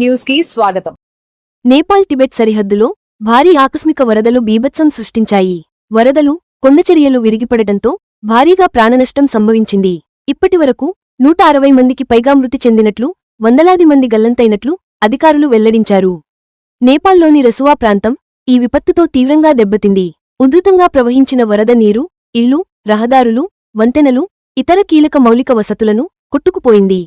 News కి స్వాగతం. Nepal Tibet సరిహద్దులో భారీ ఆకస్మిక వరదలు బీభత్సం సృష్టించాయి. వరదలు, కొండచరియలు విరిగిపడటంతో భారీగా ప్రాణనష్టం సంభవించింది. ఇప్పటివరకు 160 మందికి పైగా మృతి చెందినట్లు, వందలాది మంది గల్లంతైనట్లు అధికారులు వెల్లడించారు. నేపాల్లోని రసువా ప్రాంతం ఈ విపత్తుతో తీవ్రంగా దెబ్బతింది. ఉధృతంగా ప్రవహించిన వరద నీరు ఇళ్లు, రహదారులు, వంతెనలు, ఇతర కీలక మౌలిక వసతులను కొట్టుకుపోయింది.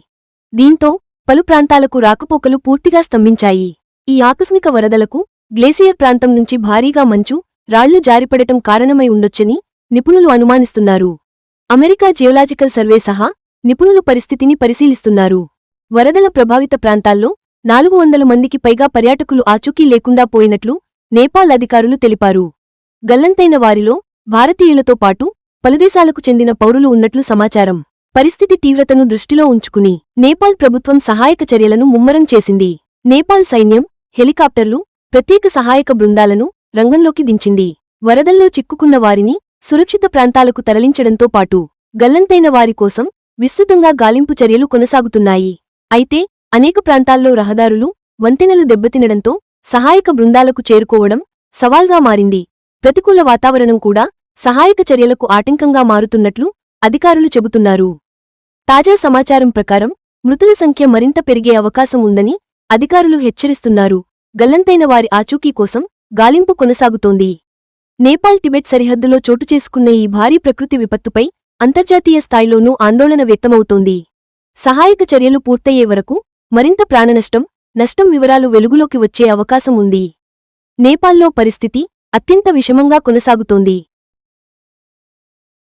దీంతో పలు ప్రాంతాలకు రాకపోకలు పూర్తిగా స్తంభించాయి. ఈ ఆకస్మిక వరదలకు గ్లేసియర్ ప్రాంతం నుంచి భారీగా మంచు, రాళ్లు జారిపడటం కారణమై ఉండొచ్చని నిపుణులు అనుమానిస్తున్నారు. అమెరికా జియోలాజికల్ సర్వే సహా నిపుణులు పరిస్థితిని పరిశీలిస్తున్నారు. వరదల ప్రభావిత ప్రాంతాల్లో 400 మందికి పైగా పర్యాటకులు ఆచూకీ లేకుండా పోయినట్లు నేపాల్ అధికారులు తెలిపారు. గల్లంతైన వారిలో భారతీయులతో పాటు పలుదేశాలకు చెందిన పౌరులు ఉన్నట్లు సమాచారం. పరిస్థితి తీవ్రతను దృష్టిలో ఉంచుకుని నేపాల్ ప్రభుత్వం సహాయక చర్యలను ముమ్మరం చేసింది. నేపాల్ సైన్యం, హెలికాప్టర్లు, ప్రత్యేక సహాయక బృందాలను రంగంలోకి దించింది. వరదల్లో చిక్కుకున్న వారిని సురక్షిత ప్రాంతాలకు తరలించడంతో పాటు గల్లంతైన వారి కోసం విస్తృతంగా గాలింపు చర్యలు కొనసాగుతున్నాయి. అయితే అనేక ప్రాంతాల్లో రహదారులు, వంతెనలు దెబ్బతినడంతో సహాయక బృందాలకు చేరుకోవడం సవాల్గా మారింది. ప్రతికూల వాతావరణం కూడా సహాయక చర్యలకు ఆటంకంగా మారుతున్నట్లు అధికారులు చెబుతున్నారు. తాజా సమాచారం ప్రకారం మృతుల సంఖ్య మరింత పెరిగే అవకాశం ఉందని అధికారులు హెచ్చరిస్తున్నారు. గల్లంతైన వారి ఆచూకీ కోసం గాలింపు కొనసాగుతోంది. నేపాల్ టిబెట్ సరిహద్దులో చోటుచేసుకున్న ఈ భారీ ప్రకృతి విపత్తుపై అంతర్జాతీయ స్థాయిలోనూ ఆందోళన వ్యక్తమవుతోంది. సహాయక చర్యలు పూర్తయ్యే వరకు మరింత నష్టం వివరాలు వెలుగులోకి వచ్చే అవకాశం ఉంది. నేపాల్లో పరిస్థితి అత్యంత విషమంగా కొనసాగుతోంది.